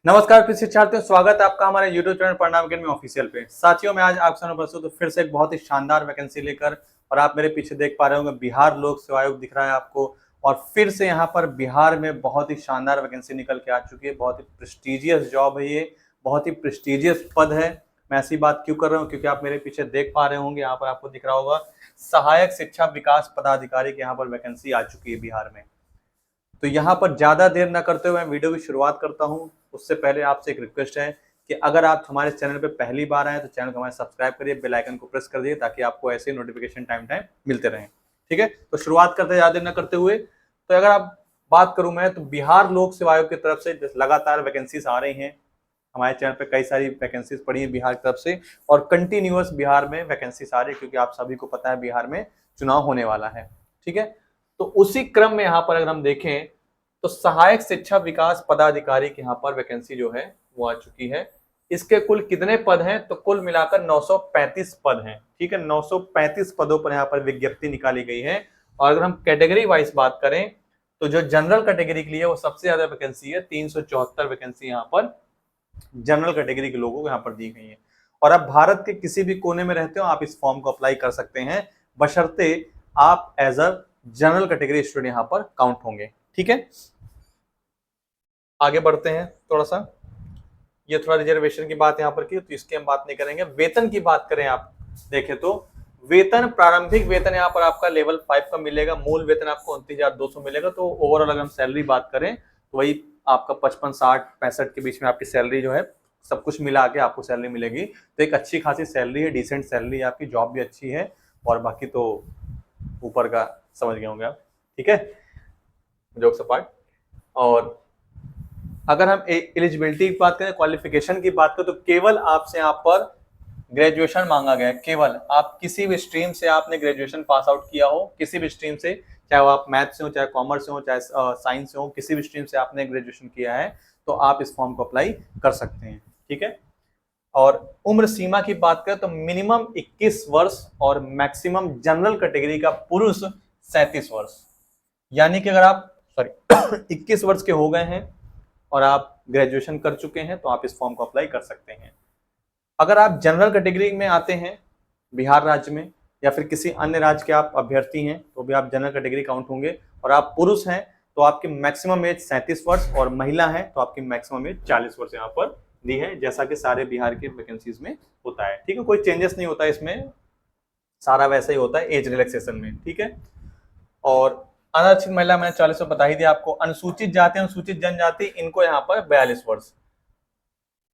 नमस्कार प्रिय शिक्षार्थियों, स्वागत है आपका हमारे YouTube चैनल परिणाम अकेडमी ऑफिशियल पे। साथियों, मैं आज आपके सामने प्रस्तुत फिर से एक बहुत ही शानदार वैकेंसी लेकर, और आप मेरे पीछे देख पा रहे होंगे बिहार लोक सेवा आयोग दिख रहा है आपको। और फिर से यहाँ पर बिहार में बहुत ही शानदार वैकेंसी निकल के आ चुकी है। बहुत ही प्रेस्टिजियस जॉब है ये, बहुत ही प्रेस्टिजियस पद है। मैं ऐसी बात क्यों कर रहा हूँ, क्योंकि आप मेरे पीछे देख पा रहे होंगे, यहाँ पर आपको दिख रहा होगा सहायक शिक्षा विकास पदाधिकारी की यहाँ पर वैकेंसी आ चुकी है बिहार में। तो यहाँ पर ज्यादा देर न करते हुए मैं वीडियो की शुरुआत करता हूँ। उससे पहले आपसे एक रिक्वेस्ट है कि अगर आप हमारे चैनल पे पहली बार आए तो चैनल को हमारे सब्सक्राइब करिए, बेल आइकन को प्रेस कर दिए ताकि आपको ऐसे नोटिफिकेशन टाइम मिलते रहें। ठीक है, तो शुरुआत करते हैं ज्यादा देर न करते हुए। तो अगर आप बात करूं मैं, तो बिहार लोक सेवा आयोग की तरफ से लगातार वैकेंसीज आ रही हैं। हमारे चैनल पे कई सारी वैकेंसीज पड़ी है बिहार की तरफ से, और कंटिन्यूअस बिहार में वैकेंसीज आ रही है, क्योंकि आप सभी को पता है बिहार में चुनाव होने वाला है। ठीक है, तो उसी क्रम में यहाँ पर अगर हम देखें तो सहायक शिक्षा विकास पदाधिकारी की यहाँ पर वैकेंसी जो है वो आ चुकी है। इसके कुल कितने पद हैं, तो कुल मिलाकर 935 पद हैं। ठीक है, 935 पदों पर यहाँ पर विज्ञप्ति निकाली गई है। और अगर हम कैटेगरी वाइज बात करें तो जो जनरल कैटेगरी के लिए वो सबसे ज्यादा वैकेंसी है, 374 वैकेंसी यहाँ पर जनरल कैटेगरी के लोगों को यहाँ पर दी गई है। और अब भारत के किसी भी कोने में रहते हो आप इस फॉर्म को अप्लाई कर सकते हैं, बशर्ते आप as a general category student यहाँ पर काउंट होंगे। ठीक है, आगे बढ़ते हैं थोड़ा सा। ये थोड़ा रिजर्वेशन की बात यहाँ पर की, तो इसकी हम बात नहीं करेंगे। वेतन की बात करें, आप देखें तो वेतन, प्रारंभिक वेतन यहाँ पर आपका लेवल 5 का मिलेगा। मूल वेतन आपको 29,200 मिलेगा। तो ओवरऑल अगर हम सैलरी बात करें तो वही आपका 55, 60, 65 के बीच में आपकी सैलरी जो है, सब कुछ मिला के आपको सैलरी मिलेगी। तो एक अच्छी खासी सैलरी है, डिसेंट सैलरी है आपकी, जॉब भी अच्छी है, और बाकी तो ऊपर का समझ गए होंगे आप। ठीक है, जोक्स अपार्ट। और अगर हम एलिजिबिलिटी की बात करें, क्वालिफिकेशन की बात करें, तो केवल आपसे यहाँ पर ग्रेजुएशन मांगा गया है। केवल आप किसी भी स्ट्रीम से आपने ग्रेजुएशन पास आउट किया हो, किसी भी स्ट्रीम से, चाहे वो आप मैथ से हो, चाहे कॉमर्स से हो, चाहे साइंस से हो, किसी भी स्ट्रीम से आपने ग्रेजुएशन किया है तो आप इस फॉर्म को अप्लाई कर सकते हैं। ठीक है, और उम्र सीमा की बात करें तो मिनिमम 21 वर्ष और मैक्सिमम जनरल कैटेगरी का पुरुष 37 वर्ष। यानी कि अगर आप 21 वर्ष के हो गए हैं और आप ग्रेजुएशन कर चुके हैं तो आप इस फॉर्म को अप्लाई कर सकते हैं। अगर आप जनरल कैटेगरी में आते हैं बिहार राज्य में, या फिर किसी अन्य राज्य के आप अभ्यर्थी हैं, तो भी आप जनरल कैटेगरी काउंट होंगे। और आप पुरुष हैं तो आपकी मैक्सिमम एज 37 वर्ष, और महिला है तो आपकी मैक्सिमम एज 40 वर्ष यहाँ पर दी है, जैसा कि सारे बिहार के वैकेंसीज में होता है। ठीक है, कोई चेंजेस नहीं होता है इसमें, सारा वैसा ही होता है एज रिलैक्सेशन में। ठीक है, और अनारक्षित महिला मैंने 40 बता ही दिया आपको। अनुसूचित जाति, अनुसूचित जनजाति, इनको यहाँ पर 42 वर्ष,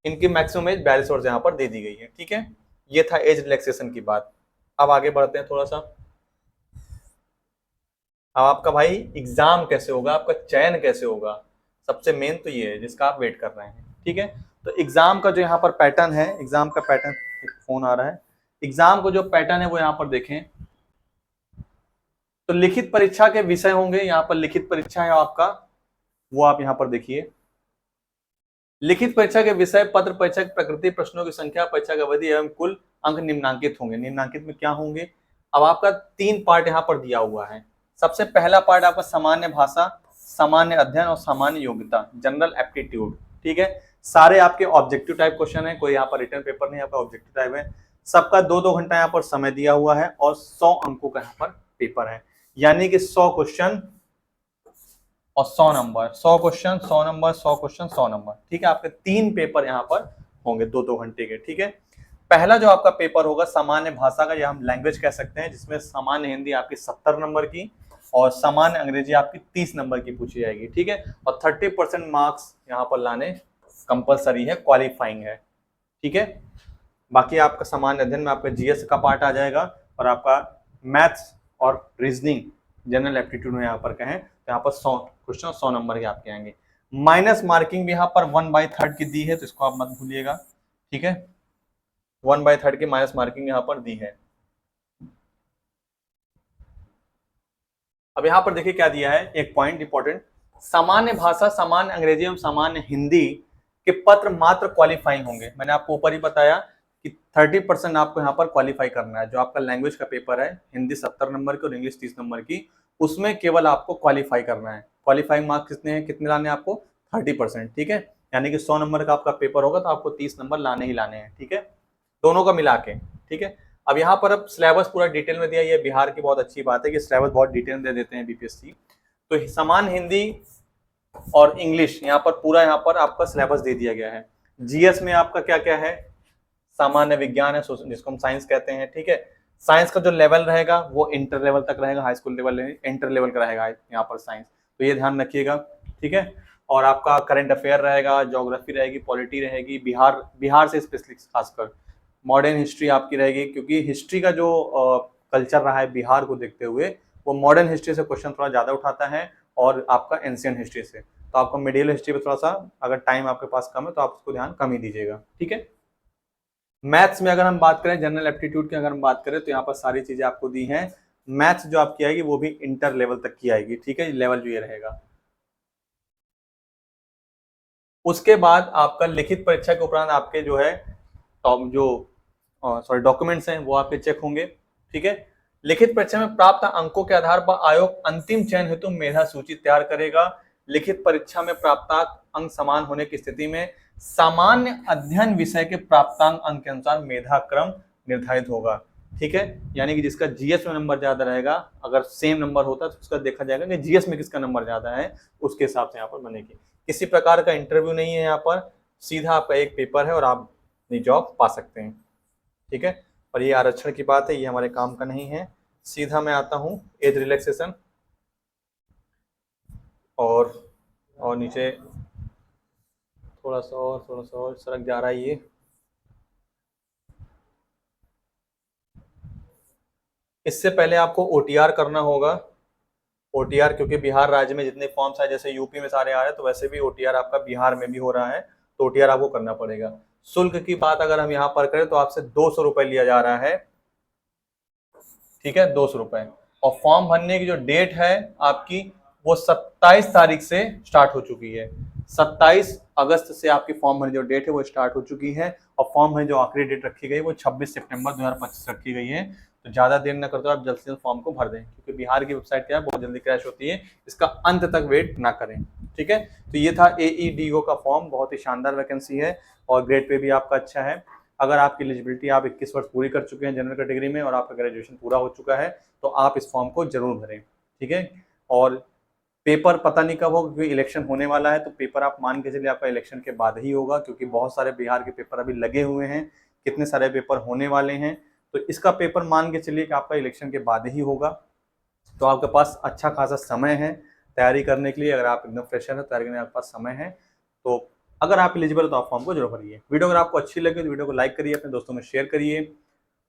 इनकी मैक्सिमम एज 42 वर्ष यहाँ पर दे दी गई है। ठीक है, ये था एज रिलैक्सेशन की बात। अब आगे बढ़ते हैं थोड़ा सा। अब आपका भाई एग्जाम कैसे होगा, आपका चयन कैसे होगा, सबसे मेन तो ये है जिसका आप वेट कर रहे हैं। ठीक है, तो एग्जाम का जो यहाँ पर पैटर्न है, एग्जाम का पैटर्न, एक फोन आ रहा है, एग्जाम को जो पैटर्न है वो यहाँ पर देखें तो लिखित परीक्षा के विषय होंगे। यहाँ पर लिखित परीक्षा है आपका, वो आप यहाँ पर देखिए। लिखित परीक्षा के विषय, पत्र परीक्षा की प्रकृति, प्रश्नों की संख्या, परीक्षा की अवधि एवं कुल अंक निम्नांकित होंगे। निम्नांकित में क्या होंगे, अब आपका 3 पार्ट यहाँ पर दिया हुआ है। सबसे पहला पार्ट आपका सामान्य भाषा, सामान्य अध्ययन और सामान्य योग्यता, जनरल एप्टीट्यूड। ठीक है, सारे आपके ऑब्जेक्टिव टाइप क्वेश्चन है, कोई यहाँ पर रिटर्न पेपर नहीं, आपका ऑब्जेक्टिव टाइप है। सबका 2-2 घंटा यहाँ पर समय दिया हुआ है, और 100 अंकों का यहाँ पर पेपर है। यानी कि 100 क्वेश्चन और 100 number, 100 question 100 number, 100 question 100 number. ठीक है, आपके 3 पेपर यहाँ पर होंगे 2-2 घंटे के। ठीक है, पहला जो आपका पेपर होगा सामान्य भाषा का, या हम लैंग्वेज कह सकते हैं, जिसमें सामान्य हिंदी आपकी 70 नंबर की और सामान्य अंग्रेजी आपकी 30 नंबर की पूछी जाएगी। ठीक है, और 30% मार्क्स यहाँ पर लाने कंपलसरी है, क्वालिफाइंग है। ठीक है, बाकी आपका सामान्य अध्ययन में आपका जीएस का पार्ट आ जाएगा, और आपका मैथ्स और रीजनिंग जनरल एप्टीट्यूड में यहाँ पर कहें तो यहाँ पर 100 क्वेश्चन 100 नंबर के आपके आएंगे। माइनस मार्किंग भी यहाँ पर 1/3 की दी है, तो इसको आप मत भूलिएगा। ठीक है, 1/3 की माइनस मार्किंग यहाँ पर दी है। अब यहाँ पर देखिए क्या दिया है, एक पॉइंट इंपॉर्टेंट, सामान्य भाषा, सामान्य अंग्रेजी एवं सामान्य हिंदी के पत्र मात्र क्वालिफाइंग होंगे। मैंने आपको ऊपर ही बताया कि 30% आपको यहाँ पर क्वालिफाई करना है। जो आपका लैंग्वेज का पेपर है, हिंदी 70 नंबर की और इंग्लिश 30 नंबर की, उसमें केवल आपको क्वालिफाई करना है। क्वालिफाइंग मार्क्स कितने हैं, कितने लाने हैं आपको, 30%। ठीक है, यानी कि 100 नंबर का आपका पेपर होगा तो आपको 30 नंबर लाने ही लाने हैं, ठीक है, दोनों का मिला के, ठीक है। अब यहाँ पर अब सिलेबस पूरा डिटेल में दिया, ये बिहार की बहुत अच्छी बात है कि सिलेबस बहुत डिटेल में दे देते हैं बीपीएससी। तो समान हिंदी और इंग्लिश यहाँ पर पूरा यहाँ पर आपका सिलेबस दे दिया गया है। जीएस में आपका क्या क्या है, सामान्य विज्ञान है जिसको हम साइंस कहते हैं, ठीक है। साइंस का जो लेवल रहेगा वो इंटर लेवल तक रहेगा, high school level inter level का रहेगा यहाँ पर साइंस, तो ये ध्यान रखिएगा, ठीक है। और आपका करंट अफेयर रहेगा, ज्योग्राफी रहेगी, पॉलिटी रहेगी, बिहार से स्पेशली खासकर मॉडर्न हिस्ट्री आपकी रहेगी, क्योंकि हिस्ट्री का जो कल्चर रहा है बिहार को देखते हुए वो मॉडर्न हिस्ट्री से क्वेश्चन थोड़ा ज्यादा उठाता है और आपका एंशियंट हिस्ट्री से। तो आपको मिडियल हिस्ट्री पे थोड़ा सा अगर टाइम आपके पास कम है तो आप उसको ध्यान कम ही दीजिएगा, ठीक है। मैथ्स में अगर हम बात करें, जनरल एप्टीट्यूड की अगर हम बात करें तो यहाँ पर सारी चीजें आपको दी हैं। मैथ्स जो आपकी आएगी वो भी इंटर लेवल तक की आएगी, ठीक है, लेवल जो ये रहेगा। उसके बाद आपका लिखित परीक्षा के उपरांत आपके जो है जो डॉक्यूमेंट्स हैं वो आपके चेक होंगे, ठीक है। लिखित परीक्षा में प्राप्त अंकों के आधार पर आयोग अंतिम चयन हेतु मेधा सूची तैयार करेगा। लिखित परीक्षा में प्राप्तांक अंक समान होने की स्थिति में सामान्य अध्ययन विषय के प्राप्तांक अंक के अनुसार मेधा क्रम निर्धारित होगा, ठीक है। यानी कि जिसका जीएस में नंबर ज्यादा रहेगा, अगर सेम नंबर होता तो उसका देखा जाएगा कि जीएस में किसका नंबर ज्यादा है, उसके हिसाब से यहाँ पर बनेगी। किसी प्रकार का इंटरव्यू नहीं है यहाँ पर, सीधा आपका एक पेपर है और आप अपनी जॉब पा सकते हैं, ठीक है। और ये आरक्षण की बात है, ये हमारे काम का नहीं है। सीधा मैं आता हूँ एज रिलैक्सेशन और नीचे थोड़ा सा और सड़क जा रहा है ये। इससे पहले आपको ओटीआर करना होगा। ओटीआर क्योंकि बिहार राज्य में जितने फॉर्म्स आए, जैसे यूपी में सारे आ रहे हैं, तो वैसे भी ओटीआर आपका बिहार में भी हो रहा है, तो ओटीआर आपको करना पड़ेगा। शुल्क की बात अगर हम यहाँ पर करें तो आपसे 200 रुपए लिया जा रहा है, ठीक है, 200 रुपए। और फॉर्म भरने की जो डेट है आपकी वो 27 तारीख से स्टार्ट हो चुकी है। 27 अगस्त से आपकी फॉर्म भरने जो डेट है वो स्टार्ट हो चुकी है, और फॉर्म भरने जो आखिरी डेट रखी गई वो 26 सितंबर 2025 रखी गई है। तो ज्यादा देर न करते आप जल्द से जल्द फॉर्म को भर दें, क्योंकि बिहार की वेबसाइट क्या है बहुत जल्दी क्रैश होती है, इसका अंत तक वेट ना करें, ठीक है। तो ये था एईडीओ का फॉर्म, बहुत ही शानदार वैकेंसी है और ग्रेड पे भी आपका अच्छा है। अगर आपकी एलिजिबिलिटी, आप 21 वर्ष पूरी कर चुके हैं जनरल कैटेगरी में और आपका ग्रेजुएशन पूरा हो चुका है, तो आप इस फॉर्म को जरूर भरें, ठीक है। और पेपर पता नहीं कब होगा, क्योंकि इलेक्शन होने वाला है, तो पेपर आप मान के चलिए आपका इलेक्शन के बाद ही होगा, क्योंकि बहुत सारे बिहार के पेपर अभी लगे हुए हैं, कितने सारे पेपर होने वाले हैं, तो इसका पेपर मान के चलिए कि आपका इलेक्शन के बाद ही होगा। तो आपके पास अच्छा खासा समय है तैयारी करने के लिए, अगर आप एकदम फ्रेशर है तैयारी करने के आपके पास समय है, तो अगर आप एलिजिबल हो तो आप फॉर्म को जरूर भरिए। वीडियो अगर आपको अच्छी लगे तो वीडियो को लाइक करिए, अपने दोस्तों में शेयर करिए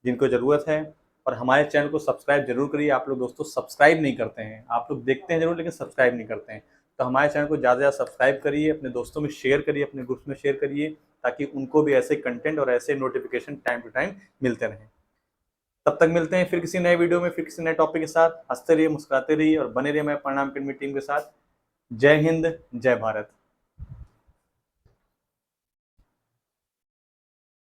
जिनको ज़रूरत है, और हमारे चैनल को सब्सक्राइब जरूर करिए। आप लोग दोस्तों सब्सक्राइब नहीं करते हैं, आप लोग देखते हैं जरूर लेकिन सब्सक्राइब नहीं करते हैं, तो हमारे चैनल को ज़्यादा से ज़्यादा सब्सक्राइब करिए, अपने दोस्तों में शेयर करिए, अपने ग्रुप्स में शेयर करिए, ताकि उनको भी ऐसे कंटेंट और ऐसे नोटिफिकेशन टाइम टू टाइम मिलते रहें। तब तक मिलते हैं फिर किसी नए वीडियो में, फिर किसी नए टॉपिक के साथ। हंसते रहिए, मुस्कुराते रहिए और बने रहिए हमारे परिणाम अकेडमी टीम के साथ। जय हिंद, जय भारत।